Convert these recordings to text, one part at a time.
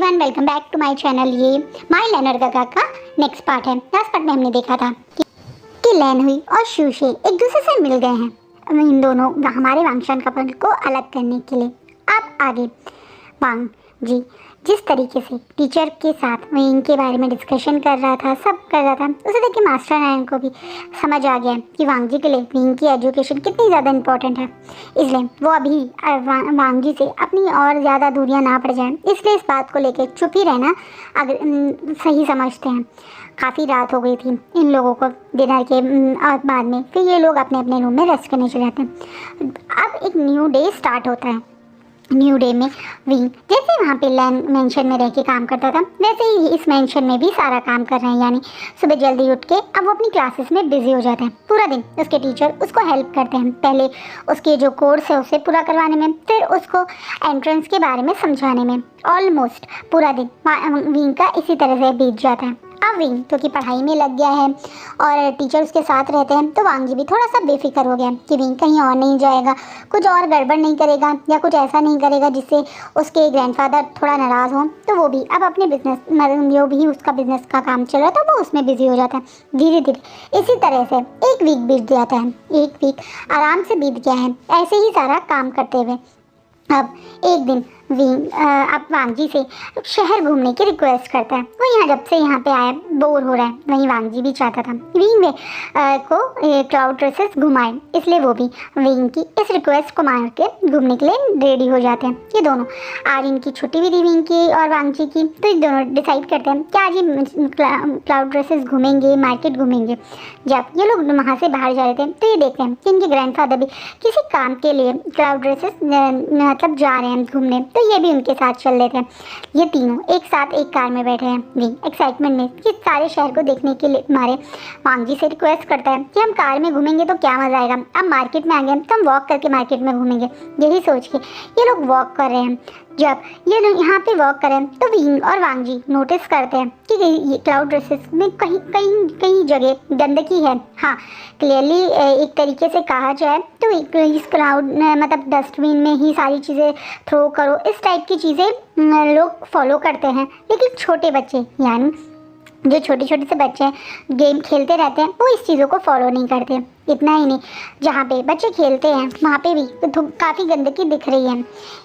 Everyone, welcome back to my channel. ये my learner गगा का नेक्स्ट पार्ट है। लास्ट पार्ट में हमने देखा था कि लैन हुई और शूशे एक दूसरे से मिल गए हैं इन दोनों हमारे वांगशान कपल को अलग करने के लिए। अब आगे वांग जी जिस तरीके से टीचर के साथ वह इनके बारे में डिस्कशन कर रहा था, सब कर रहा था, उसे देख के मास्टर नारायण को भी समझ आ गया कि वांग जी के लिए विंग की एजुकेशन कितनी ज़्यादा इम्पोर्टेंट है। इसलिए वो अभी वांग जी से अपनी और ज़्यादा दूरियां ना पड़ जाएं, इसलिए इस बात को लेकर चुप ही रहना अगर सही समझते हैं। काफ़ी रात हो गई थी इन लोगों को डिनर के बाद में, फिर ये लोग अपने अपने रूम में रेस्ट करने चले जाते हैं। अब एक न्यू डे स्टार्ट होता है। न्यू डे में विंग जैसे वहाँ पे लैन मेंशन में रह के काम करता था, वैसे ही इस मेंशन में भी सारा काम कर रहे हैं। यानी सुबह जल्दी उठ के अब वो अपनी क्लासेस में बिजी हो जाते हैं। पूरा दिन उसके टीचर उसको हेल्प करते हैं, पहले उसके जो कोर्स है उसे पूरा करवाने में, फिर उसको एंट्रेंस के बारे में समझाने में। ऑलमोस्ट पूरा दिन विंग का इसी तरह से बीत जाता है। अब विंग क्योंकि पढ़ाई में लग गया है और टीचर उसके साथ रहते हैं, तो वांग जी भी थोड़ा सा बेफिक्र हो गया कि विंग कहीं और नहीं जाएगा, कुछ और गड़बड़ नहीं करेगा या कुछ ऐसा नहीं करेगा जिससे उसके ग्रैंडफादर थोड़ा नाराज़ हों। तो वो भी अब अपने बिजनेस जो भी उसका बिजनेस का काम चल रहा था वो उसमें बिजी हो जाता है। धीरे धीरे इसी तरह से एक वीक बीत जाता है। एक वीक आराम से बीत गया है ऐसे ही सारा काम करते हुए। अब एक दिन अब वांग जी से शहर घूमने की रिक्वेस्ट करता है। वो यहाँ जब से यहाँ पे आया बोर हो रहा है, वहीं वांग जी भी चाहता था विंग में को क्लाउड ड्रेसेस घुमाए, इसलिए वो भी विंग की इस रिक्वेस्ट को मान के घूमने के लिए रेडी हो जाते हैं। ये दोनों आज इनकी छुट्टी भी थी विंग की और वांग जी की, तो ये दोनों डिसाइड करते हैं कि आज ये क्लाउड ड्रेसेस घूमेंगे, मार्केट घूमेंगे। जब ये लोग वहाँ से बाहर जा रहे थे तो ये देखते हैं कि इनके ग्रैंडफादर भी किसी काम के लिए क्लाउड ड्रेसेस मतलब जा रहे हैं घूमने, तो ये भी उनके साथ चल रहे थे। ये तीनों एक साथ एक कार में बैठे हैं। विंग एक्साइटमेंट में कि सारे शहर को देखने के लिए हमारे वांग जी से रिक्वेस्ट करता है कि हम कार में घूमेंगे तो क्या मज़ा आएगा, अब मार्केट में आ गए तो हम वॉक करके मार्केट में घूमेंगे। यही सोच के ये लोग वॉक कर रहे हैं। जब ये लोग यहाँ पे वॉक करें तो विंग और वांग जी नोटिस करते हैं कि ये क्लाउड ड्रेसेस में कहीं कहीं कहीं जगह गंदगी है। हाँ, क्लियरली एक तरीके से कहा जाए तो इस क्लाउड मतलब डस्टबिन में ही सारी चीज़ें थ्रो करो, इस टाइप की चीज़ें लोग फॉलो करते हैं। लेकिन छोटे बच्चे यानी जो छोटे छोटे से बच्चे गेम खेलते रहते हैं वो इस चीज़ों को फॉलो नहीं करते। इतना ही नहीं, जहाँ पे बच्चे खेलते हैं वहाँ पे भी तो काफ़ी गंदगी दिख रही है।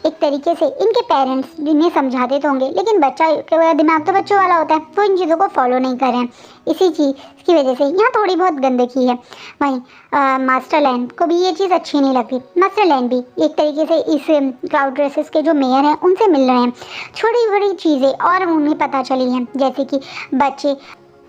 एक तरीके से इनके पेरेंट्स जिन्हें समझाते तो होंगे, लेकिन बच्चा का दिमाग तो बच्चों वाला होता है, वो इन चीज़ों को फॉलो नहीं कर रहे हैं। इसी चीज़ की वजह से यहाँ थोड़ी बहुत गंदगी है। वहीं मास्टर लैंड को भी ये चीज़ अच्छी नहीं लगती। मास्टर लैंड भी एक तरीके से इस क्लाउड ड्रेसेस के जो मेयर हैं उनसे मिल रहे हैं। छोटी बड़ी चीज़ें और उन्हें पता चली हैं, जैसे कि बच्चे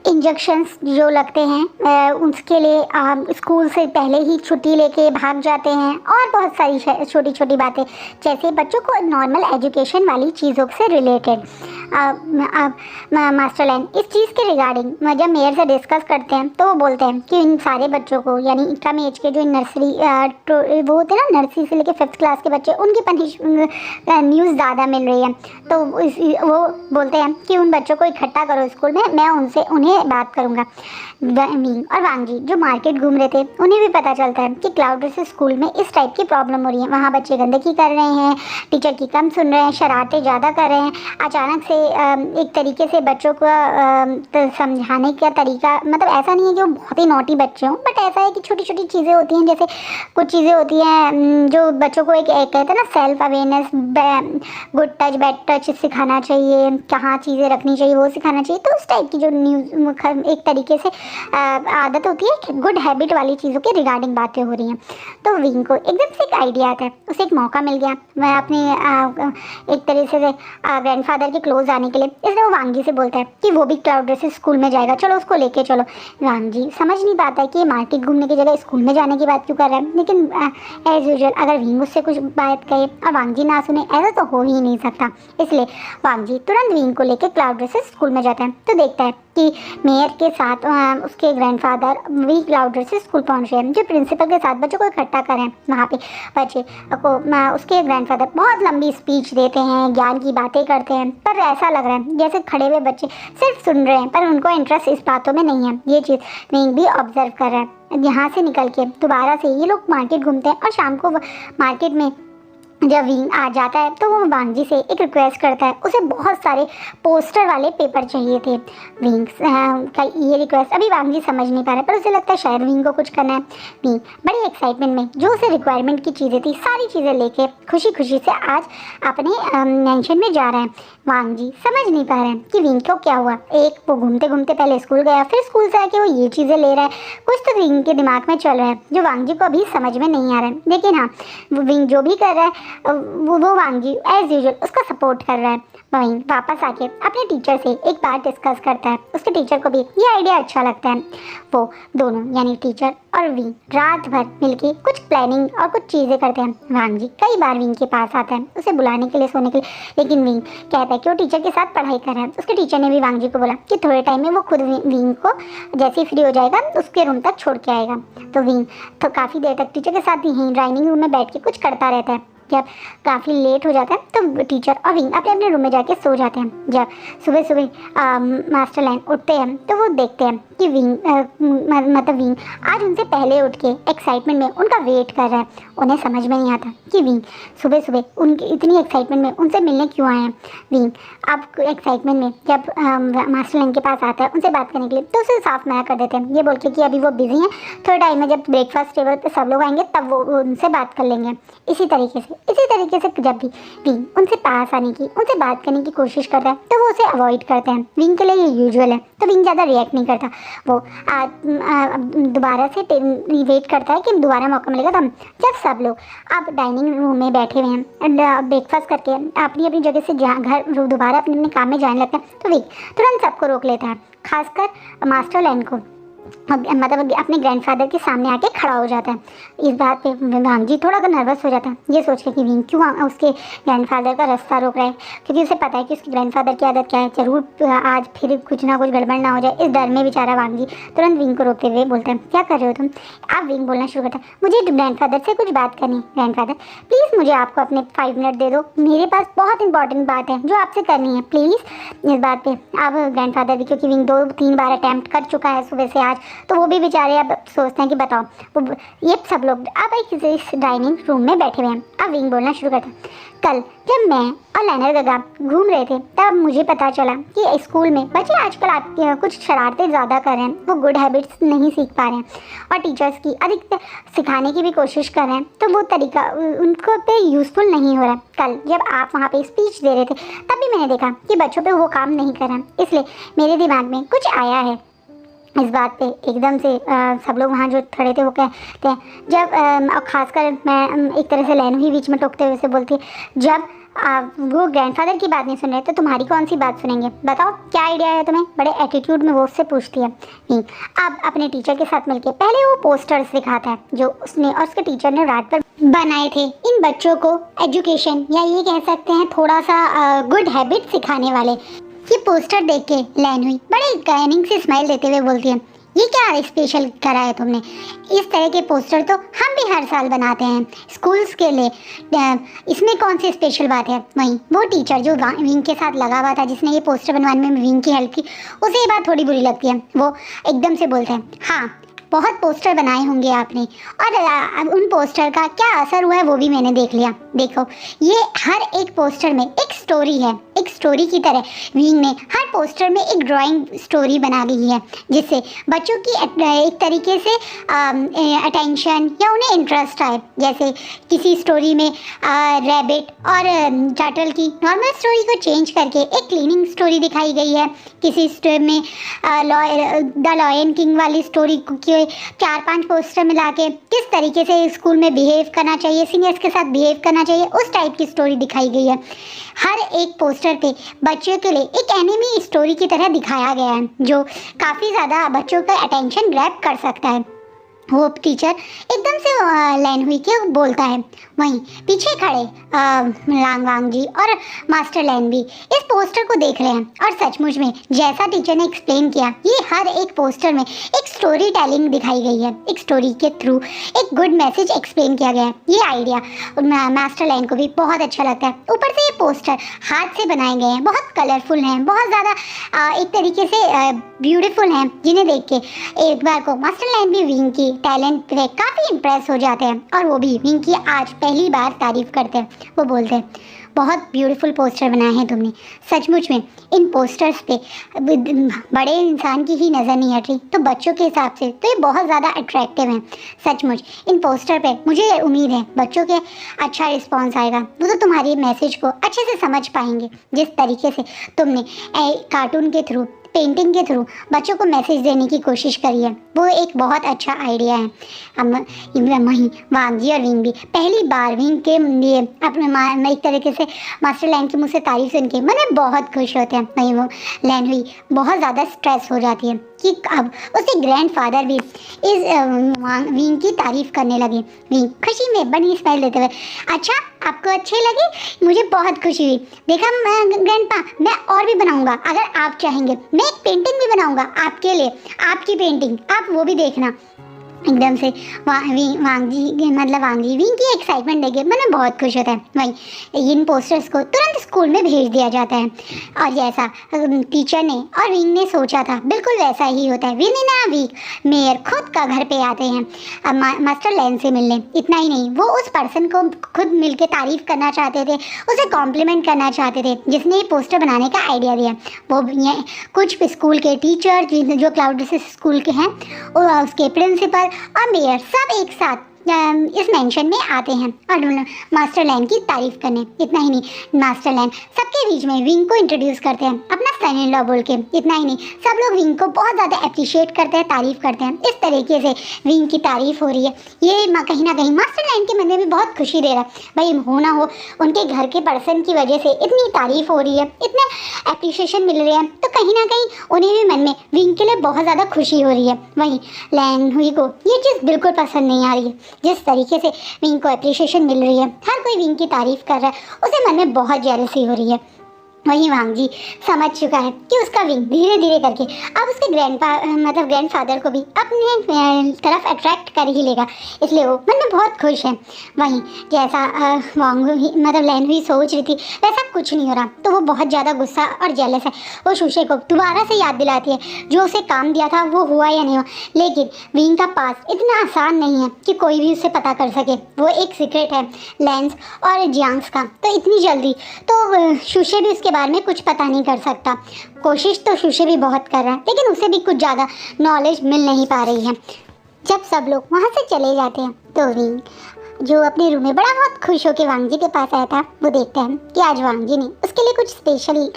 इंजेक्शंस जो लगते हैं उसके लिए स्कूल से पहले ही छुट्टी लेके भाग जाते हैं, और बहुत सारी छोटी छोटी बातें जैसे बच्चों को नॉर्मल एजुकेशन वाली चीज़ों से रिलेटेड। मास्टर लैंड इस चीज़ के रिगार्डिंग जब मेयर से डिस्कस करते हैं तो वो बोलते हैं कि इन सारे बच्चों को यानी कम एज के जो नर्सरी वो होते हैं ना, नर्सरी से लेकर 5th क्लास के बच्चे, उनकी न्यूज़ ज़्यादा मिल रही है। तो वो बोलते हैं कि उन बच्चों को इकट्ठा करो स्कूल में, मैं उन्हें बात करूंगा। विंग और वांग जी जो मार्केट घूम रहे थे उन्हें भी पता चलता है कि क्लाउड ड्रेसेस स्कूल में इस टाइप की प्रॉब्लम हो रही है। वहाँ बच्चे गंदगी कर रहे हैं, टीचर की कम सुन रहे हैं, शरारतें ज़्यादा कर रहे हैं। अचानक से एक तरीके से बच्चों को समझाने का तरीका मतलब ऐसा नहीं है कि वो बहुत ही नॉटी बच्चे हों, बट ऐसा है कि छोटी छोटी चीज़ें होती हैं, जैसे कुछ चीज़ें होती हैं जो बच्चों को एक कहते हैं ना self awareness, good touch bad touch सिखाना चाहिए, कहाँ चीज़ें रखनी चाहिए वो सिखाना चाहिए। तो उस टाइप की जो न्यूज़ एक तरीके से आदत होती है कि गुड हैबिट वाली चीज़ों के रिगार्डिंग बातें हो रही हैं। तो विंग को एकदम से एक आइडिया आता है, उसे एक मौका मिल गया वह अपने एक तरीके से ग्रैंडफादर के क्लोज आने के लिए। इसलिए वो वांग जी से बोलता है कि वो भी क्लाउड ड्रेसेस स्कूल में जाएगा, चलो उसको लेके चलो। वांग जी समझ नहीं पाता है कि ये मार्केट घूमने की जगह स्कूल में जाने की बात क्यों कर रहा है, लेकिन एज यूजुअल अगर विंग उससे कुछ बात कहे और वांग जी ना सुने, ऐसा तो हो ही नहीं सकता। इसलिए वांग जी तुरंत विंग को लेकर क्लाउड ड्रेसेस स्कूल में जाता है। तो देखता है कि मेयर के साथ उसके ग्रैंडफादर भी क्लाउड ड्रेसेस स्कूल पहुंच रहे हैं, जो प्रिंसिपल के साथ बच्चों को इकट्ठा करें। वहाँ पे बच्चे को उसके ग्रैंडफादर बहुत लंबी स्पीच देते हैं, ज्ञान की बातें करते हैं, पर ऐसा लग रहा है जैसे खड़े हुए बच्चे सिर्फ सुन रहे हैं, पर उनको इंटरेस्ट इस बातों में नहीं है। ये चीज़ विंग भी ऑब्जर्व कर रहा है। यहाँ से निकल के दोबारा से ये लोग मार्केट घूमते हैं और शाम को मार्केट में जब विंग आ जाता है तो वो वांग जी से एक रिक्वेस्ट करता है, उसे बहुत सारे पोस्टर वाले पेपर चाहिए थे। विंग का ये रिक्वेस्ट अभी वांग जी समझ नहीं पा रहा है, पर उसे लगता है शायद विंग को कुछ करना है। विंग बड़ी एक्साइटमेंट में जो उसे रिक्वायरमेंट की चीज़ें थी सारी चीज़ें लेके खुशी खुशी से आज अपने मेंशन में जा रहा है। वांग जी समझ नहीं पा रहे हैं कि विंग को क्या हुआ। एक वो घूमते घूमते पहले स्कूल गया, फिर स्कूल से आके वो ये चीज़ें ले रहा है। कुछ तो विंग के दिमाग में चल रहा है जो वांग जी को अभी समझ में नहीं आ रहा है। लेकिन हाँ, वो विंग जो भी कर रहा है वो वांग जी एज यूजुअल उसका सपोर्ट कर रहा है। वहीं वापस आके अपने टीचर से एक बात डिस्कस करता है। उसके टीचर को भी ये आइडिया अच्छा लगता है। वो दोनों यानी टीचर और विंग रात भर मिलके कुछ प्लानिंग और कुछ चीज़ें करते हैं। वांग जी कई बार विंग के पास आता है उसे बुलाने के लिए, सोने के लिए, लेकिन विंग कहता है कि वो टीचर के साथ पढ़ाई कर रहा है। उसके टीचर ने भी वांग जी को बोला कि थोड़े टाइम में वो खुद विंग को जैसे ही फ्री हो जाएगा उसके रूम तक छोड़ के आएगा। तो विंग तो काफ़ी देर तक टीचर के साथ यहीं डाइनिंग रूम में बैठ के कुछ करता रहता है। जब काफ़ी लेट हो जाता है तो टीचर और विंग अपने अपने रूम में जाके सो जाते हैं। जब सुबह सुबह मास्टर लाइन उठते हैं तो वो देखते हैं कि विंग आज उनसे पहले उठ के एक्साइटमेंट में उनका वेट कर रहा है। उन्हें समझ में नहीं आता कि विंग सुबह सुबह उनकी इतनी एक्साइटमेंट में उनसे मिलने क्यों आए हैं। विंग अब एक्साइटमेंट में जब मास्टर लाइन के पास आता है उनसे बात करने के लिए तो उसे साफ मना कर देते हैं, ये बोल के कि अभी वो बिजी हैं, थोड़े टाइम में जब ब्रेकफास्ट टेबल पर सब लोग आएंगे तब वो उनसे बात कर लेंगे। इसी तरीके से जब भी विंग उनसे पास आने की, उनसे बात करने की कोशिश करता है तो वो उसे अवॉइड करते हैं। विंग के लिए ये यूजुअल है, तो विंग ज़्यादा रिएक्ट नहीं करता। वो दोबारा से वेट करता है कि दोबारा मौका मिलेगा तब। जब सब लोग अब डाइनिंग रूम में बैठे हुए हैं ब्रेकफास्ट करके अपनी अपनी जगह से घर दोबारा अपने अपने काम में जाने लगता है तो विंग तुरंत सबको रोक लेता है, खासकर मास्टर लाइन को। मतलब अपने ग्रैंडफादर के सामने आके खड़ा हो जाता है। इस बात पे वांग जी थोड़ा नर्वस हो जाता है, ये सोच के कि विंग क्यों उसके ग्रैंडफादर का रास्ता रोक रहा है, क्योंकि उसे पता है कि उसके ग्रैंडफादर की आदत क्या है, जरूर आज फिर कुछ ना कुछ गड़बड़ ना हो जाए। इस डर में बेचारा वांग जी तुरंत विंग को रोकते हुए बोलते हैं, क्या कर रहे हो तुम। अब विंग बोलना शुरू करता है, मुझे ग्रैंडफादर से कुछ बात करनी। ग्रैंडफादर प्लीज़ मुझे आपको अपने 5 मिनट दे दो, मेरे पास बहुत इंपॉर्टेंट बात है जो आपसे करनी है प्लीज़। इस बात पर अब ग्रैंडफादर भी, क्योंकि विंग 2-3 बार अटैम्प्ट कर चुका है सुबह से आज, तो वो भी बेचारे अब सोचते हैं कि बताओ। वो ये सब लोग अब एक डाइनिंग रूम में बैठे हुए हैं। अब विंग बोलना शुरू करता है, कल जब मैं और लेनर गगा घूम रहे थे तब मुझे पता चला कि स्कूल में बच्चे आजकल आपके कुछ शरारतें ज़्यादा कर रहे हैं, वो गुड हैबिट्स नहीं सीख पा रहे हैं और टीचर्स की अधिक सिखाने की भी कोशिश कर रहे हैं, तो वो तरीका उनको पे यूज़फुल नहीं हो रहा। कल जब आप वहाँ पे स्पीच दे रहे थे तब भी मैंने देखा कि बच्चों पे वो काम नहीं कर रहा, इसलिए मेरे दिमाग में कुछ आया है। इस बात पे एकदम से सब लोग वहाँ जो खड़े थे वो कहते हैं, जब और ख़ासकर मैं एक तरह से लैनू ही बीच में टोकते हुए से बोलती है, जब वो ग्रैंडफादर की बात नहीं सुन रहे तो तुम्हारी कौन सी बात सुनेंगे, बताओ क्या आइडिया है तुम्हें। बड़े एटीट्यूड में वो उससे पूछती है। नहीं, अब अपने टीचर के साथ मिलके पहले वो पोस्टर्स दिखाता है जो उसने और उसके टीचर ने रात पर बनाए थे इन बच्चों को एजुकेशन या ये कह सकते हैं थोड़ा सा गुड हैबिट सिखाने वाले। ये पोस्टर देख के लैन हुई बड़े गायनिंग से स्माइल देते हुए बोलती है, ये क्या स्पेशल करा है तुमने, इस तरह के पोस्टर तो हम भी हर साल बनाते हैं स्कूल्स के लिए, इसमें कौन सी स्पेशल बात है। वहीं वो टीचर जो विंग के साथ लगा हुआ था जिसने ये पोस्टर बनवाने में विंग की हेल्प की, उसे ये बात थोड़ी बुरी लगती है। वो एकदम से बोलते हैं, हाँ बहुत पोस्टर बनाए होंगे आपने और उन पोस्टर का क्या असर हुआ है वो भी मैंने देख लिया। देखो ये हर एक पोस्टर में एक स्टोरी है, एक स्टोरी की तरह विंग ने हर पोस्टर में एक ड्राइंग स्टोरी बना ली है जिससे बच्चों की एक तरीके से अटेंशन या उन्हें इंटरेस्ट आए। जैसे किसी स्टोरी में रैबिट और टर्टल की नॉर्मल स्टोरी को चेंज करके एक क्लीनिंग स्टोरी दिखाई गई है, किसी स्टोरी में द लॉयन किंग वाली स्टोरी की 4-5 पोस्टर मिला के किस तरीके से स्कूल में बिहेव करना चाहिए, सीनियर्स के साथ बिहेव करना चाहिए, उस टाइप की स्टोरी दिखाई गई है। हर एक पोस्टर पे बच्चों के लिए एक एनिमी स्टोरी की तरह दिखाया गया है जो काफ़ी ज़्यादा बच्चों का अटेंशन ग्रैब कर सकता है। वो टीचर एकदम से लैन हुई के बोलता है। वहीं पीछे खड़े लांग वांग जी और मास्टर लैन भी इस पोस्टर को देख रहे हैं और सचमुच में जैसा टीचर ने एक्सप्लेन किया, ये हर एक पोस्टर में एक स्टोरी टेलिंग दिखाई गई है, एक स्टोरी के थ्रू एक गुड मैसेज एक्सप्लेन किया गया है। ये आइडिया मास्टर लैन को भी बहुत अच्छा लगता है। ऊपर से ये पोस्टर हाथ से बनाए गए हैं, बहुत कलरफुल हैं, बहुत ज़्यादा एक तरीके से ब्यूटीफुल हैं, जिन्हें देख के एक बार को मास्टर लैन भी विंग की टैलेंट पे काफ़ी इम्प्रेस हो जाते हैं और वो भी विंग की आज पहली बार तारीफ़ करते हैं। वो बोलते हैं बहुत ब्यूटीफुल पोस्टर बनाए हैं तुमने, सचमुच में इन पोस्टर्स पे बड़े इंसान की ही नज़र नहीं हट रही, तो बच्चों के हिसाब से तो ये बहुत ज़्यादा अट्रैक्टिव हैं। सचमुच इन पोस्टर पे मुझे उम्मीद है बच्चों के अच्छा रिस्पॉन्स आएगा, वो तो तुम्हारी मैसेज को अच्छे से समझ पाएंगे। जिस तरीके से तुमने कार्टून के थ्रू, पेंटिंग के थ्रू बच्चों को मैसेज देने की कोशिश करी है, वो एक बहुत अच्छा आइडिया है। वहीं वांग जी और विंग भी पहली बार विंग के लिए अपने एक तरीके से मास्टर लैन के मुँह से तारीफ सुन के मन बहुत खुश होते हैं। वहीं वो लैन हुई बहुत ज़्यादा स्ट्रेस हो जाती है कि अब उसके ग्रैंडफादर भी इस विंग की तारीफ करने लगे। विंग खुशी में बड़ी स्माइल देते हुए, अच्छा आपको अच्छे लगे, मुझे बहुत खुशी हुई। देखा ग्रैंडपा, मैं और भी बनाऊंगा अगर आप चाहेंगे, मैं एक पेंटिंग भी बनाऊंगा आपके लिए, आपकी पेंटिंग, आप वो भी देखना। एकदम से वांग जी विंग की एक्साइटमेंट देखे मन बहुत खुश होता है। वहीं इन पोस्टर्स को तुरंत स्कूल में भेज दिया जाता है और जैसा टीचर ने और विंग ने सोचा था बिल्कुल वैसा ही होता है। विंग ना वीक मेयर खुद का घर पे आते हैं मास्टर लैन से मिलने। इतना ही नहीं, वो उस पर्सन को खुद मिल के तारीफ़ करना चाहते थे, उसे कॉम्प्लीमेंट करना चाहते थे जिसने ये पोस्टर बनाने का आइडिया दिया। वो कुछ स्कूल के टीचर जो क्लाउड स्कूल के हैं, उसके प्रिंसिपल और मेयर सब एक साथ इस मेंशन में आते हैं और मास्टर लैन की तारीफ करने। इतना ही नहीं, मास्टर लैन सबके बीच में विंग को इंट्रोड्यूस करते हैं अपना सन इन लॉ बोल के। इतना ही नहीं, सब लोग विंग को बहुत ज़्यादा अप्रिशिएट करते हैं, तारीफ करते हैं। इस तरीके से विंग की तारीफ हो रही है, ये कहीं ना कहीं मास्टर लैन के मन में भी बहुत खुशी दे रहा है। भाई हो ना हो उनके घर के पर्सन की वजह से इतनी तारीफ हो रही है, इतने अप्रिशिएशन मिल रहे हैं, तो कहीं ना कहीं उन्हें भी मन में विंग के लिए बहुत ज़्यादा खुशी हो रही है। वहीं लैन हुई को ये चीज़ बिल्कुल पसंद नहीं आ रही है, जिस तरीके से विंग को अप्रिशिएशन मिल रही है, हर कोई विंग की तारीफ कर रहा है, उसे मन में बहुत जेलसी हो रही है। वहीं वांग जी समझ चुका है कि उसका विंग धीरे धीरे करके अब उसके ग्रैंडफादर को भी अपने तरफ अट्रैक्ट कर ही लेगा, इसलिए वो मन में बहुत खुश है। वहीं जैसा लैन हुई सोच रही थी वैसा कुछ नहीं हो रहा, तो वो बहुत ज़्यादा गुस्सा और जेलस है। वो शुशे को दोबारा से याद दिलाती है जो उसे काम दिया था वो हुआ या नहीं हुआ, लेकिन विंग का पास इतना आसान नहीं है कि कोई भी उसे पता कर सके। वो एक सीक्रेट है लैंस और जियांग्स का, तो इतनी जल्दी तो शुशे भी उसके बारे में कुछ पता नहीं कर सकता। कोशिश तो शुशे भी बहुत कर रहा है, लेकिन उसे भी कुछ ज़्यादा नॉलेज मिल नहीं पा रही है। जब सब लोग वहाँ से चले जाते हैं तो विंग जो अपने रूम में बड़ा बहुत खुश होकर वांग जी के पास आया था, वो देखता है कि आज वांग जी ने उसके लिए कुछ स्पेशल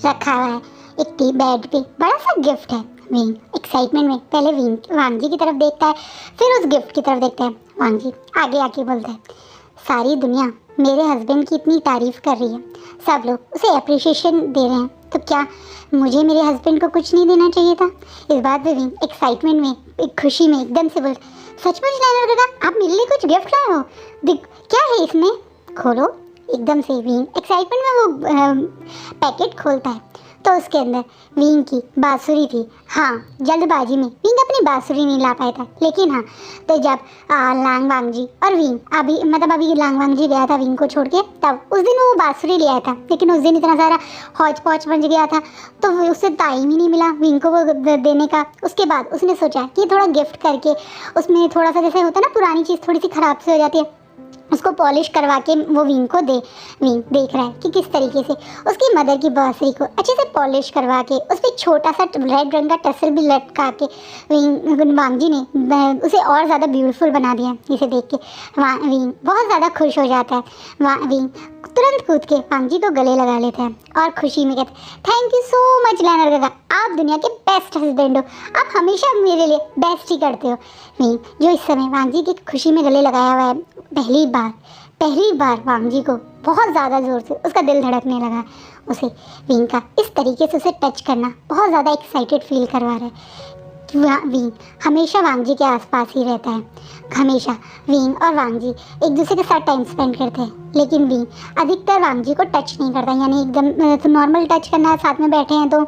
रखा हुआ है। एक बेड पे बड़ा सा गिफ्ट है। विंग एक्साइटमेंट में पहले वांग जी की तरफ देखता है, फिर उस गिफ्ट की तरफ देखता है। वांग जी आगे आके बोलता है, सारी दुनिया मेरे हस्बैंड की इतनी तारीफ़ कर रही है, सब लोग उसे अप्रिशिएशन दे रहे हैं, तो क्या मुझे मेरे हस्बैंड को कुछ नहीं देना चाहिए था? इस बात पे विंग एक्साइटमेंट में, एक खुशी में एकदम से बोल, सचमुच लैनर काका आप मेरे लिए कुछ गिफ्ट लाए हो? क्या है इसमें? खोलो। एकदम से विंग एक्साइटमेंट में वो पैकेट खोलता है तो उसके अंदर विंग की बांसुरी थी। हाँ, जल्दबाजी में विंग अपनी बांसुरी नहीं ला पाया था, लेकिन हाँ तो जब लांग वांग जी और विंग अभी लांग वांग जी गया था विंग को छोड़ के, तब उस दिन वो बांसुरी ले आया था, लेकिन उस दिन इतना सारा हौच पौच बन गया था तो उसे टाइम ही नहीं मिला विंग को वो देने का। उसके बाद उसने सोचा कि थोड़ा गिफ्ट करके उसमें थोड़ा सा, जैसे होता है ना पुरानी चीज़ थोड़ी सी ख़राब से हो जाती है, उसको पॉलिश करवा के वो विंग को दे। विंग देख रहा है कि किस तरीके से उसकी मदर की बांसुरी को अच्छे से पॉलिश करवा के उस पर छोटा सा रेड रंग का टसल भी लटका के वांग जी ने उसे और ज़्यादा ब्यूटीफुल बना दिया। इसे देख के विंग बहुत ज़्यादा खुश हो जाता है। विंग तुरंत कूद के वांग जी को गले लगा लेते हैं और खुशी में कहते हैं, थैंक यू सो मच लैनर काका, आप दुनिया के बेस्ट हस्बैंड हो, आप हमेशा मेरे लिए बेस्ट ही करते हो। विंग जो इस समय वांग जी की खुशी में गले लगाया हुआ है, पहली बार वांग जी को बहुत ज़्यादा ज़ोर से उसका दिल धड़कने लगा। उसे विंग का इस तरीके से उसे टच करना बहुत ज़्यादा एक्साइटेड फील करवा रहा है। विंग हमेशा वांग जी के आसपास ही रहता है, हमेशा विंग और वांग जी एक दूसरे के साथ टाइम स्पेंड करते हैं, लेकिन विंग अधिकतर वांग जी को टच नहीं करता, यानी एकदम नॉर्मल टच करना है, साथ में बैठे हैं तो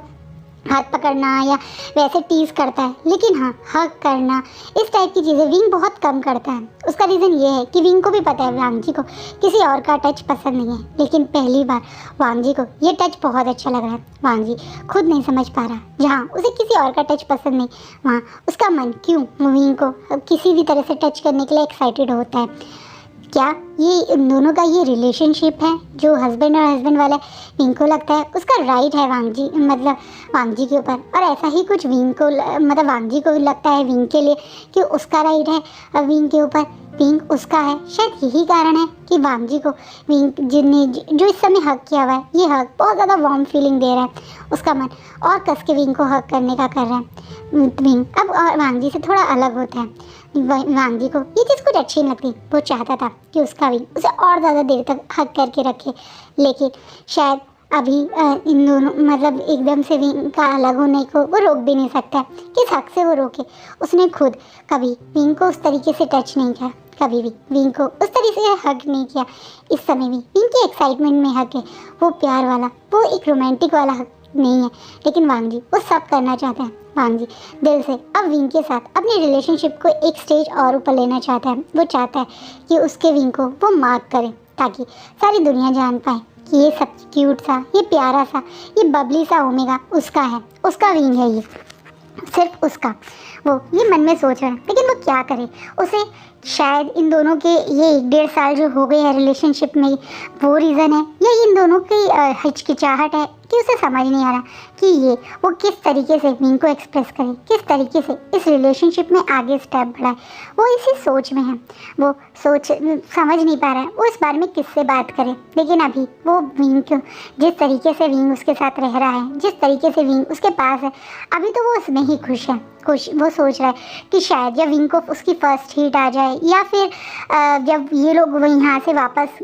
हाथ पकड़ना या वैसे टीज़ करता है, लेकिन हाँ हक करना इस टाइप की चीज़ें विंग बहुत कम करता है। उसका रीज़न ये है कि विंग को भी पता है वांग जी को किसी और का टच पसंद नहीं है, लेकिन पहली बार वांग जी को ये टच बहुत अच्छा लग रहा है। वांग जी खुद नहीं समझ पा रहा, जहाँ उसे किसी और का टच पसंद नहीं, वहाँ उसका मन क्यों विंग को किसी भी तरह से टच करने के लिए एक्साइटेड होता है। क्या ये इन दोनों का ये रिलेशनशिप है जो हस्बैंड और हस्बैंड वाला विंग को लगता है उसका राइट है वांग जी, मतलब वांग जी के ऊपर, और ऐसा ही कुछ विंग को मतलब वांग जी को लगता है विंग के लिए कि उसका राइट है विंग के ऊपर, विंग उसका है। शायद यही कारण है कि वांग जी को विंग जिनने जो इस समय हक किया हुआ है, ये हक बहुत ज़्यादा वार्म फीलिंग दे रहा है। उसका मन और कस के विंग को हक करने का कर रहा है। विंग अब और वांग जी से थोड़ा अलग होता है। वांग जी को ये चीज़ कुछ अच्छी नहीं लगती, वो चाहता था कि उसका भी उसे और ज़्यादा देर तक हक करके रखे, लेकिन शायद अभी इन दोनों मतलब एकदम से विंग का अलग होने को वो रोक भी नहीं सकता। किस हक से वो रोके? उसने खुद कभी विंग को उस तरीके से टच नहीं किया, कभी भी विंग को उस तरीके से हक नहीं किया। इस समय भी विंग के एक्साइटमेंट में हक है, वो प्यार वाला, वो एक रोमांटिक वाला हक नहीं है, लेकिन वांग जी वो सब करना चाहता है। वांग जी दिल से अब विंग के साथ अपनी रिलेशनशिप को एक स्टेज और ऊपर लेना चाहता है। वो चाहता है कि उसके विंग को वो मार्क करे ताकि सारी दुनिया जान पाए कि ये सब क्यूट सा, ये प्यारा सा, ये बबली सा ओमेगा उसका है, उसका विंग है, ये सिर्फ उसका। वो ये मन में सोच रहा है, लेकिन वो क्या करे? उसे शायद इन दोनों के ये 1-1.5 साल जो हो गए हैं रिलेशनशिप में, वो रीज़न है, या इन दोनों की हिचकिचाहट है कि उसे समझ नहीं आ रहा कि ये वो किस तरीके से विंग को एक्सप्रेस करे, किस तरीके से इस रिलेशनशिप में आगे स्टेप बढ़ाए। वो इसी सोच में है, वो सोच समझ नहीं पा रहा है वो इस बारे में किससे बात करे। लेकिन अभी वो विंग को जिस तरीके से विंग उसके साथ रह रहा है, जिस तरीके से विंग उसके पास है, अभी तो वो उसमें ही खुश है। वो सोच रहा है कि शायद जब विंग को उसकी फर्स्ट हीट आ जाए, या फिर जब ये लोग यहाँ से वापस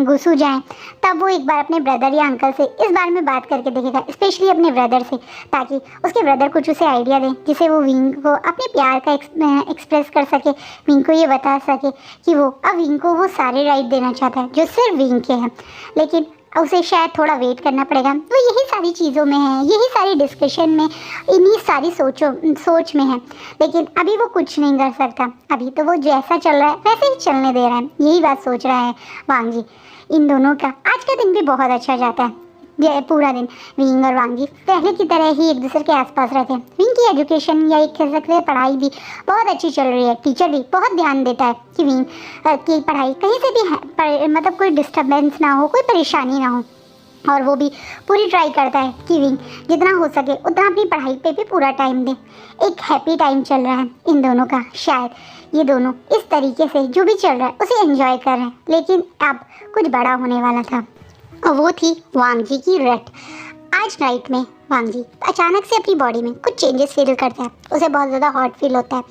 घुसू जाएं, तब वो एक बार अपने ब्रदर या अंकल से इस बारे में बात करके देखेगा, स्पेशली अपने ब्रदर से, ताकि उसके ब्रदर कुछ उसे आइडिया दें जिससे वो विंग को अपने प्यार का एक्सप्रेस कर सके, विंग को ये बता सके कि वो अब विंग को वो सारे राइट देना चाहता है जो सिर्फ विंग के हैं। लेकिन उसे शायद थोड़ा वेट करना पड़ेगा। तो यही सारी चीज़ों में है, यही सारी डिस्कशन में, इन्हीं सारी सोच में है, लेकिन अभी वो कुछ नहीं कर सकता। अभी तो वो जैसा चल रहा है वैसे ही चलने दे रहा है, यही बात सोच रहा है वांग जी। इन दोनों का आज का दिन भी बहुत अच्छा जाता है। पूरा दिन विंग और वांग जी पहले की तरह ही एक दूसरे के आसपास रहते हैं। विंग की एजुकेशन या एक कह सकते हैं पढ़ाई भी बहुत अच्छी चल रही है। टीचर भी बहुत ध्यान देता है कि विंग की पढ़ाई कहीं से भी मतलब कोई डिस्टर्बेंस ना हो, कोई परेशानी ना हो, और वो भी पूरी ट्राई करता है कि विंग जितना हो सके उतना अपनी पढ़ाई पे भी पूरा टाइम दे। एक हैप्पी टाइम चल रहा है इन दोनों का। शायद ये दोनों इस तरीके से जो भी चल रहा है उसे एंजॉय कर रहे हैं, लेकिन अब कुछ बड़ा होने वाला था, और वो थी वांग जी की रट। आज नाइट में वांग जी अचानक से अपनी बॉडी में कुछ चेंजेस फील करता है, उसे बहुत ज़्यादा हॉट फील होता है।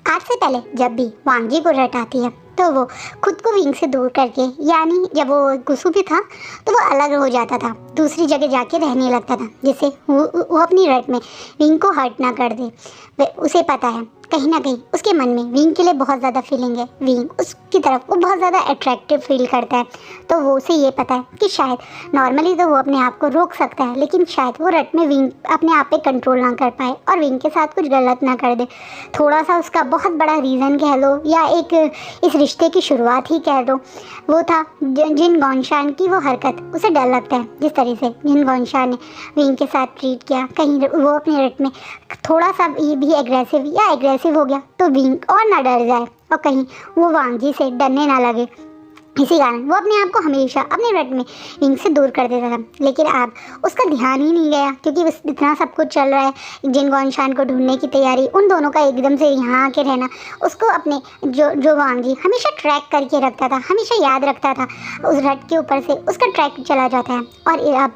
आज से पहले जब भी वांग जी को रट आती है तो वो खुद को विंग से दूर करके, यानी जब वो गुस्सू भी था तो वो अलग हो जाता था, दूसरी जगह जाके रहने लगता था, जिससे वो अपनी रट में विंग को हर्ट ना कर दे। उसे पता है कहीं ना कहीं उसके मन में विंग के लिए बहुत ज़्यादा फीलिंग है, विंग उसकी तरफ वो बहुत ज़्यादा अट्रैक्टिव फील करता है। तो वो उसे ये पता है कि शायद नॉर्मली तो वो अपने आप को रोक सकता है, लेकिन शायद वो रट में विंग अपने आप पे कंट्रोल ना कर पाए और विंग के साथ कुछ गलत ना कर दे। थोड़ा सा उसका बहुत बड़ा रीज़न कह लो, या एक इस रिश्ते की शुरुआत ही कह दो, वो था जिन गौनशान की वो हरकत। उसे डर लगता है जिस तरह से जिन गौनशान ने विंग के साथ ट्रीट किया, कहीं वो अपने रट में थोड़ा सा ये भी एग्रेसिव हो गया तो विंग और ना डर जाए और कहीं वो वांग जी से डरने ना लगे। इसी कारण वो अपने आप को हमेशा अपने रट में विंग से दूर कर देता था। लेकिन अब उसका ध्यान ही नहीं गया, क्योंकि इतना सब कुछ चल रहा है, जिन गौनशान को ढूंढने की तैयारी, उन दोनों का एकदम से यहाँ आके रहना, उसको अपने जो वांग जी हमेशा ट्रैक करके रखता था, हमेशा याद रखता था, उस रट के ऊपर से उसका ट्रैक चला जाता है। और अब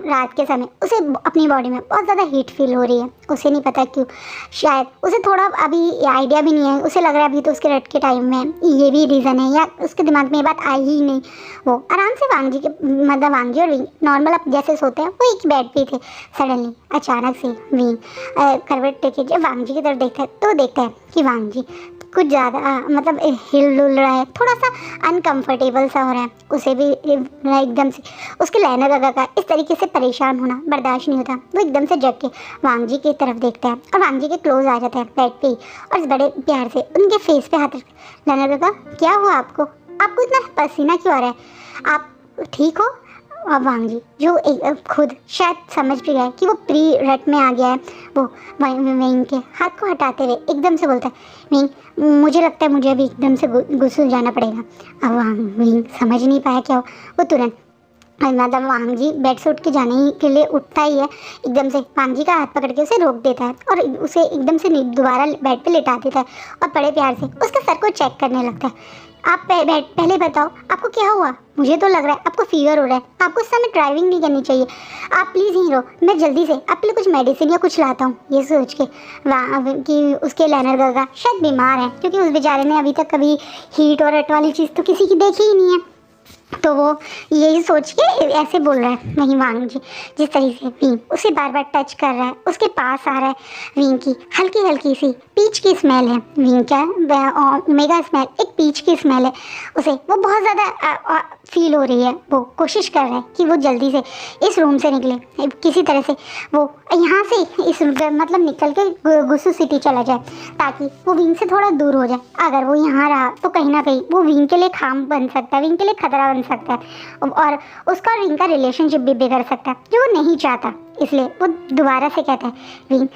रात के समय उसे अपनी बॉडी में बहुत ज़्यादा हीट फील हो रही है, उसे नहीं पता क्यों। शायद उसे थोड़ा अभी आइडिया भी नहीं है, उसे लग रहा है अभी तो उसके रट के टाइम में ये भी रीज़न है, या उसके दिमाग में ये बात आई ही नहीं। वो आराम से वांग जी के मतलब वांग जी और विंग नॉर्मल अब जैसे सोते हैं वो एक बेड पे थे। सडनली अचानक से विंग करवट लेके जब वांग जी की तरफ देखता है तो देखता है कि वांग जी कुछ ज़्यादा मतलब हिल डुल रहा है, थोड़ा सा अनकंफर्टेबल सा हो रहा है। उसे भी एकदम से उसके लैनर गागा का इस तरीके से परेशान होना बर्दाश्त नहीं होता। वो एकदम से जग के वांग जी की तरफ देखता है और वांग जी के क्लोज आ जाता है बेड पे ही, और बड़े प्यार से उनके फेस पे हाथ रखता है। लैनर गागा, क्या हुआ आपको इतना पसीना क्यों आ रहा है, आप ठीक हो? और वांग जी जो खुद शायद समझ भी गया कि वो प्री रट में आ गया है, वो विंग के हाथ को हटाते हुए एकदम से बोलता है, विंग मुझे लगता है मुझे अभी एकदम से गुस्से जाना पड़ेगा। अब विंग समझ नहीं पाया क्या हो, वो तुरंत मतलब वांग जी बेड से उठ के जाने ही के लिए उठता ही है, एकदम से वांग जी का हाथ पकड़ के उसे रोक देता है और उसे एकदम से दोबारा बेड पे लेटा देता है और बड़े प्यार से उसके सर को चेक करने लगता है। आप पहले बताओ आपको क्या हुआ? मुझे तो लग रहा है आपको फीवर हो रहा है, आपको इस समय ड्राइविंग नहीं करनी चाहिए, आप प्लीज़ यहीं रहो, मैं जल्दी से आपके लिए कुछ मेडिसिन या कुछ लाता हूँ। ये सोच के कि उसके लैनर गागा शायद बीमार है, क्योंकि उस बेचारे ने अभी तक कभी हीट और रट वाली चीज़ तो किसी की देखी ही नहीं है, तो वो यही सोच के ऐसे बोल रहा है। वहीं वांग जी जिस तरीके से विंग उसे बार बार टच कर रहा है, उसके पास आ रहा है, विंग की हल्की हल्की सी पीच की स्मेल है, विंग क्या मेगा स्मेल, एक पीच की स्मेल है उसे, वो बहुत ज़्यादा फील हो रही है। वो कोशिश कर रहा है कि वो जल्दी से इस रूम से निकले, किसी तरह से वो यहाँ से इस मतलब निकल के गुस्सू सिटी चला जाए, ताकि वो विंग से थोड़ा दूर हो जाए। अगर वो यहाँ रहा तो कहीं ना कहीं वो विंग के लिए खाम बन सकता है, विंग के लिए खतरा बन सकता है और उसका और विंग का रिलेशनशिप भी बिगड़ सकता है, जो वो नहीं चाहता। इसलिए वो दोबारा से कहता है, विंग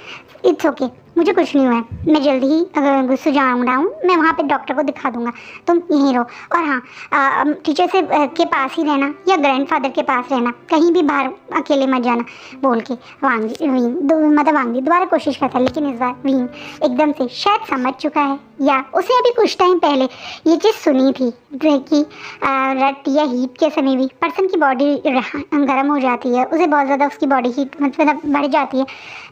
इट्स ओके, मुझे कुछ नहीं हुआ है, मैं जल्दी ही गुस्से जाऊँगा, मैं वहाँ पे डॉक्टर को दिखा दूँगा, तुम यहीं रहो। और हाँ, टीचर से के पास ही रहना या ग्रैंडफादर के पास रहना, कहीं भी बाहर अकेले मत जाना, बोल के वांग जी दोबारा कोशिश करता है। लेकिन इस बार विंग एकदम से शायद समझ चुका है, या उसे अभी कुछ टाइम पहले ये चीज़ सुनी थी कि रट या हीट के समय भी पर्सन की बॉडी गर्म हो जाती है, उसे बहुत ज़्यादा उसकी बॉडी हीट मतलब बढ़ जाती है।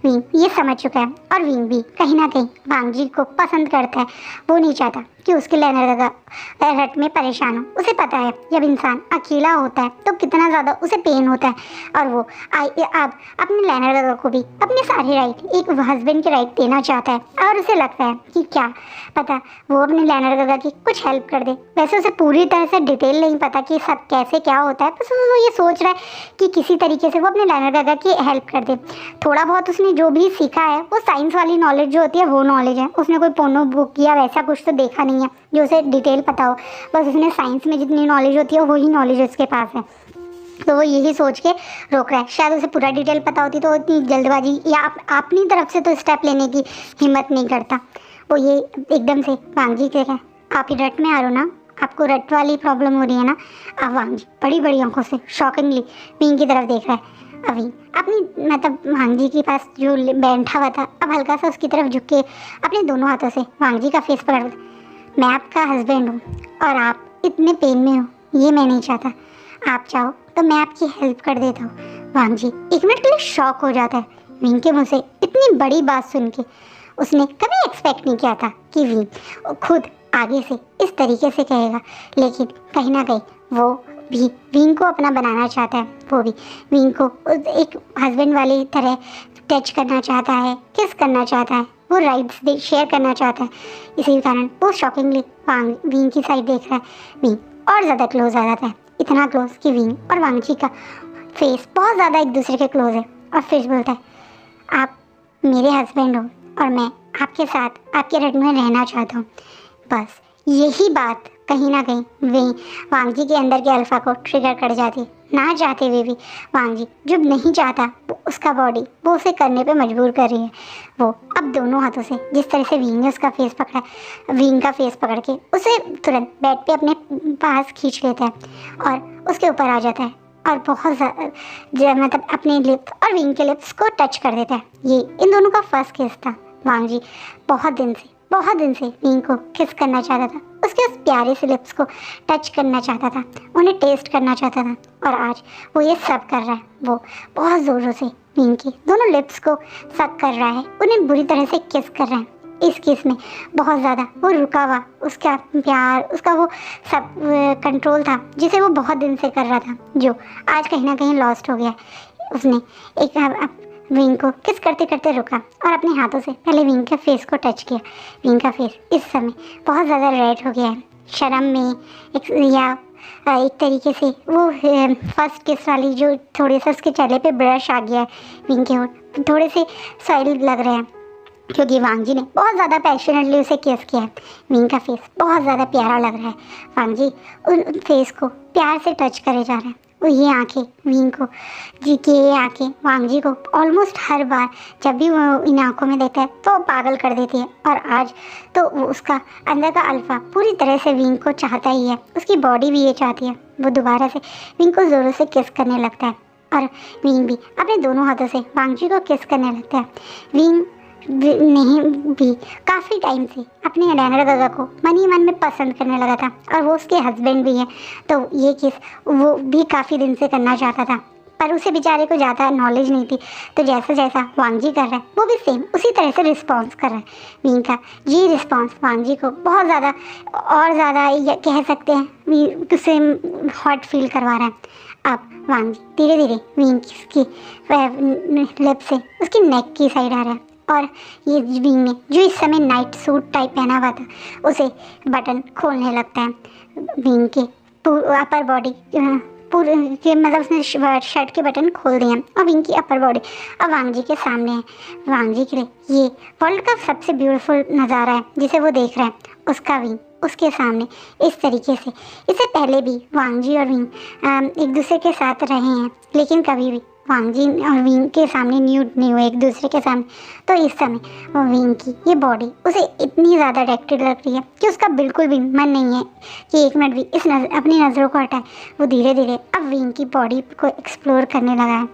विंग ये समझ चुका है और विंग भी कहीं ना कहीं वांग जी को पसंद करता है। वो नहीं चाहता कि उसके लैनर गागा रट में परेशान हो। उसे पता है जब इंसान अकेला होता है तो कितना ज़्यादा उसे पेन होता है, और वो अब अपने लैनर गागा को भी अपने सारे राइट एक हस्बैंड के राइट देना चाहता है, और उसे लगता है कि क्या पता वो अपने लैनर गागा की कुछ हेल्प कर दे। वैसे उसे पूरी तरह से डिटेल नहीं पता कि सब कैसे क्या होता है, बस वो ये सोच रहा है कि किसी तरीके से वो अपने लैनर गागा की हेल्प कर दे। थोड़ा बहुत उसने जो भी सीखा है वो साइंस वाली नॉलेज जो होती है वो नॉलेज है, उसने कोई पोर्नो बुक या वैसा कुछ तो देखा नहीं है जो उसे डिटेल पता हो, बस उसने साइंस में जितनी नॉलेज होती है वही नॉलेज उसके पास है। तो वो यही सोच के रोक रहा है। शायद उसे पूरा डिटेल पता होती तो इतनी जल्दबाजी या अपनी तरफ से तो स्टेप लेने की हिम्मत नहीं करता। वो ये एकदम से वांग जी कह रहा है, आप ही रट में आ रहे हो ना, आपको रट वाली प्रॉब्लम हो रही है ना। अब वांग जी बड़ी बड़ी आंखों से शॉकिंगली विंग की तरफ देख रहा है। अभी अपनी मतलब वांग जी के पास जो बैठा हुआ था, अब हल्का सा उसकी तरफ झुक के अपने दोनों हाथों से वांग जी का फेस पकड़, मैं आपका हस्बैंड हूँ और आप इतने पेन में हो, ये मैं नहीं चाहता, आप चाहो तो मैं आपकी हेल्प कर देता हूँ। वांग जी एक मिनट के लिए शॉक हो जाता है विंग के मुँह से इतनी बड़ी बात सुन के। उसने कभी एक्सपेक्ट नहीं किया था कि विंग खुद आगे से इस तरीके से कहेगा, लेकिन कहीं ना कहीं वो भी विंग को अपना बनाना चाहता है। वो भी विंग को एक हस्बैंड वाली तरह टच करना चाहता है, किस करना चाहता है, वो राइट्स शेयर करना चाहता है। इसी कारण वो शॉकिंगली विंग की साइड देख रहा है। विंग और ज़्यादा क्लोज आ जाता है, इतना क्लोज कि विंग और वांग जी का फेस बहुत ज़्यादा एक दूसरे के क्लोज है, और फिर बोलता है, आप मेरे हस्बैंड हो और मैं आपके साथ आपके रट में रहना चाहता हूँ। बस यही बात कहीं ना कहीं वे वांग जी के अंदर के अल्फा को ट्रिगर कर जाती, ना चाहते हुए भी वांग जी जब नहीं चाहता उसका बॉडी वो उसे करने पे मजबूर कर रही है। वो अब दोनों हाथों से जिस तरह से विंग ने उसका फेस पकड़ा, विंग का फेस पकड़ के उसे तुरंत बेड पे अपने पास खींच लेता है और उसके ऊपर आ जाता है और बहुत ज़्यादा मतलब अपने लिप्स और विंग के लिप्स को टच कर देता है। ये इन दोनों का फर्स्ट किस था। वांग जी बहुत दिन से विंग को किस करना चाहता था, उसके उस प्यारे से लिप्स को टच करना चाहता था, उन्हें टेस्ट करना चाहता था, और आज वो ये सब कर रहा है। वो बहुत ज़ोरों से विंग के दोनों लिप्स को सक कर रहा है, उन्हें बुरी तरह से किस कर रहा है। इस किस में बहुत ज़्यादा वो रुका हुआ उसका प्यार, उसका वो सब कंट्रोल था जिसे वो बहुत दिन से कर रहा था, जो आज कहीं ना कहीं लॉस्ट हो गया। उसने एक विंग को किस करते करते रुका और अपने हाथों से पहले विंग के फेस को टच किया। विंग का फेस इस समय बहुत ज़्यादा रेड हो गया है, शर्म में एक तरीके से वो फर्स्ट किस वाली जो थोड़े से उसके चेहरे पे ब्रश आ गया है विंग के ओर, थोड़े से सॉइल लग रहे हैं क्योंकि वांग जी ने बहुत ज़्यादा पैशनेटली उसे किस किया है। विंग का फेस बहुत ज़्यादा प्यारा लग रहा है। वांग जी उन फेस को प्यार से टच करे जा रहे हैं। वो ये आंखें विंग को जी की ये आंखें वांग जी को ऑलमोस्ट हर बार जब भी वो इन आंखों में देखता है तो पागल कर देती है। और आज तो वो उसका अंदर का अल्फा पूरी तरह से विंग को चाहता ही है, उसकी बॉडी भी ये चाहती है। वो दोबारा से विंग को ज़ोरों से किस करने लगता है और विंग भी अपने दोनों हाथों से वांग जी को किस करने लगता है। विंग नहीं भी काफ़ी टाइम से अपने रैनर गगा को मन ही मन में पसंद करने लगा था और वो उसके हस्बैंड भी हैं, तो ये किस वो भी काफ़ी दिन से करना चाहता था, पर उसे बेचारे को ज़्यादा नॉलेज नहीं थी। तो जैसा जैसा वांग जी कर रहा है वो भी सेम उसी तरह से रिस्पॉन्स कर रहा है। विंग का ये रिस्पॉन्स वांग जी को बहुत ज़्यादा और ज़्यादा कह सकते हैं उसे हॉट फील करवा रहा है। अब वांग जी धीरे धीरे विंग की लिप से उसकी नेक की साइड आ रहा है और ये विंग ने जो इस समय नाइट सूट टाइप पहना हुआ था उसे बटन खोलने लगता है। विंग के अपर बॉडी पूरे के मतलब उसने शर्ट के बटन खोल दिए हैं और विंग की अपर बॉडी अब वांग जी के सामने है। वांग जी के लिए ये वर्ल्ड का सबसे ब्यूटीफुल नज़ारा है जिसे वो देख रहा है, उसका विंग उसके सामने इस तरीके से। इससे पहले भी वांग जी और विंग एक दूसरे के साथ रहे हैं, लेकिन कभी भी वांग जी और विंग के सामने न्यूड नहीं हुए एक दूसरे के सामने। तो इस समय विंग की ये बॉडी उसे इतनी ज़्यादा अट्रैक्टिव लग रही है कि उसका बिल्कुल भी मन नहीं है कि एक मिनट भी अपनी नज़रों को हटाए। वो धीरे धीरे अब विंग की बॉडी को एक्सप्लोर करने लगा है।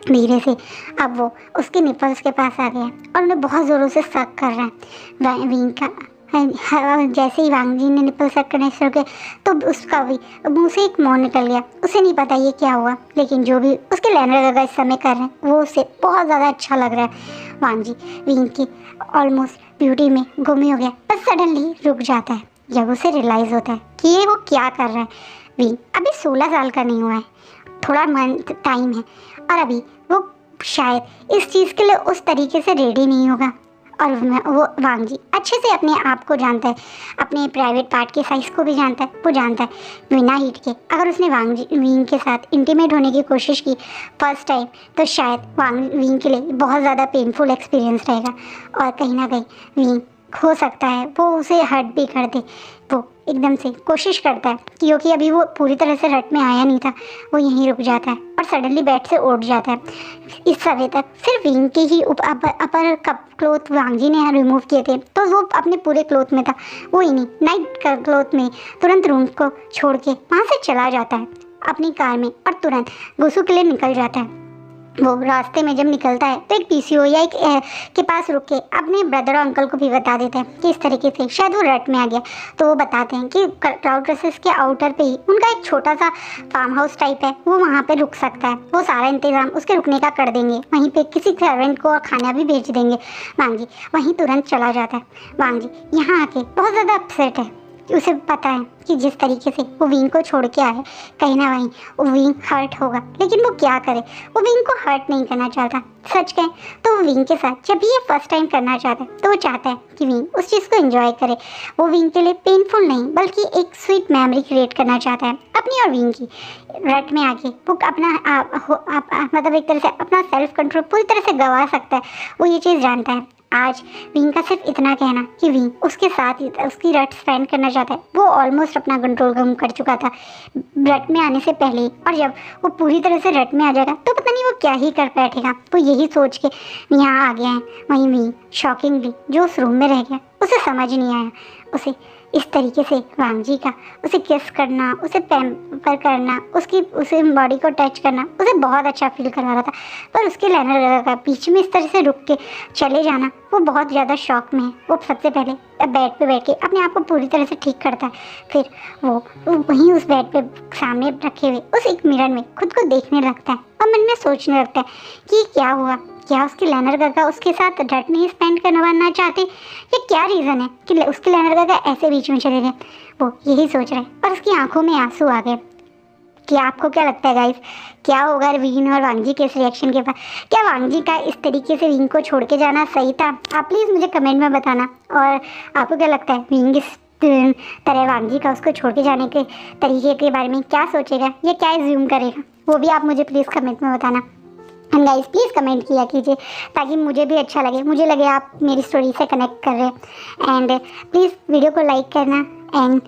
धीरे से अब वो उसके निपल्स के पास आ गया और उन्हें बहुत ज़ोरों से शक कर रहा है। विंग का जैसे ही वांग जी ने निपल सक करने शुरू किया तो उसका भी मुँह से एक मोड़ निकल गया। उसे नहीं पता ये क्या हुआ, लेकिन जो भी उसके लैंडर गगा इस समय कर रहे हैं वो उसे बहुत ज़्यादा अच्छा लग रहा है। वांग जी विंग की ऑलमोस्ट ब्यूटी में गुम हो गया, पर सडनली रुक जाता है जब उसे रियलाइज़ होता है कि ये वो क्या कर रहा है। विंग अभी 16 साल का नहीं हुआ है, थोड़ा मंथ टाइम है और अभी वो शायद इस चीज़ के लिए उस तरीके से रेडी नहीं होगा। और वो वांग जी अच्छे से अपने आप को जानता है, अपने प्राइवेट पार्ट के साइज़ को भी जानता है। वो जानता है बिना हीट के अगर उसने विंग के साथ इंटीमेट होने की कोशिश की फर्स्ट टाइम तो शायद विंग के लिए बहुत ज़्यादा पेनफुल एक्सपीरियंस रहेगा और कहीं ना कहीं विंग हो सकता है वो उसे हर्ट भी कर दे। वो एकदम से कोशिश करता है क्योंकि अभी वो पूरी तरह से रट में आया नहीं था, वो यहीं रुक जाता है और सडनली बेड से उठ जाता है। इस समय तक सिर्फ विंग के ही अपर कप क्लोथ वांग जी ने रिमूव किए थे, तो वो अपने पूरे क्लोथ में था। वो ही नहीं नाइट क्लोथ में तुरंत रूम को छोड़ के वहाँ से चला जाता है अपनी कार में और तुरंत गुसू के लिए निकल जाता है। वो रास्ते में जब निकलता है तो एक पीसीओ या एक के पास रुक के अपने ब्रदर और अंकल को भी बता देते हैं कि इस तरीके से शायद वो रट में आ गया। तो वो बताते हैं कि क्राउड रेसेस के आउटर पे ही उनका एक छोटा सा फार्म हाउस टाइप है, वो वहाँ पे रुक सकता है। वो सारा इंतज़ाम उसके रुकने का कर देंगे, वहीं पे किसी सर्वेंट को और खाना भी भेज देंगे। वांग जी वहीं तुरंत चला जाता है। वांग जी यहाँ आके बहुत ज़्यादा अपसेट है, उसे पता है कि जिस तरीके से वो विंग को छोड़ के आए कहीं ना कहीं वो विंग हर्ट होगा, लेकिन वो क्या करे, वो विंग को हर्ट नहीं करना चाहता। सच कहें तो वो विंग के साथ जब भी ये फर्स्ट टाइम करना चाहता है तो वो चाहता है कि विंग उस चीज़ को एंजॉय करे। वो विंग के लिए पेनफुल नहीं बल्कि एक स्वीट मेमोरी क्रिएट करना चाहता है अपनी और विंग की। रट में आके वो अपना मतलब एक तरह से अपना सेल्फ कंट्रोल पूरी तरह से गंवा सकता है, वो ये चीज़ जानता है। आज विंग का सिर्फ इतना कहना कि विंग उसके साथ ही उसकी रट स्पेंड करना चाहता है, वो ऑलमोस्ट अपना कंट्रोल कम कर चुका था रट में आने से पहले ही। और जब वो पूरी तरह से रट में आ जाएगा तो पता नहीं वो क्या ही कर बैठेगा। वो यही सोच के यहाँ आ गया है। वहीं विंग शॉकिंगली जो उस रूम में रह गया उसे समझ नहीं आया। उसे इस तरीके से वांग जी का उसे किस करना, उसे पैम्पर करना, उसे बॉडी को टच करना उसे बहुत अच्छा फील करवा रहा था, पर उसके लैनर का बीच में इस तरह से रुक के चले जाना वो बहुत ज़्यादा शौक में है। वो सबसे पहले बेड पे बैठ के अपने आप को पूरी तरह से ठीक करता है, फिर वो वहीं उस बेड पे सामने रखे हुए उस एक मिरर में खुद को देखने लगता है और मन में सोचने लगता है कि क्या हुआ, क्या उसके लैनर गगा उसके साथ रट नहीं स्पेंड करना चाहते, या क्या रीज़न है कि उसके लैनर गगा ऐसे बीच में चले गए। वो यही सोच रहे और उसकी आंखों में आंसू आ गए कि आपको क्या लगता है गाइस, क्या होगा वीन और वांगजी के इस रिएक्शन के बाद? क्या वांगजी का इस तरीके से वीन को छोड़ के जाना सही था? आप प्लीज़ मुझे कमेंट में बताना। और आपको क्या लगता है वीन इस तरह वांगजी का उसको छोड़ के जाने के तरीके के बारे में क्या सोचेगा या क्या एज्यूम करेगा, वो भी आप मुझे प्लीज़ कमेंट में बताना। एंड गाइस प्लीज़ कमेंट किया कीजिए ताकि मुझे भी अच्छा लगे, मुझे लगे आप मेरी स्टोरी से कनेक्ट कर रहे हैं। एंड प्लीज़ वीडियो को लाइक करना एंड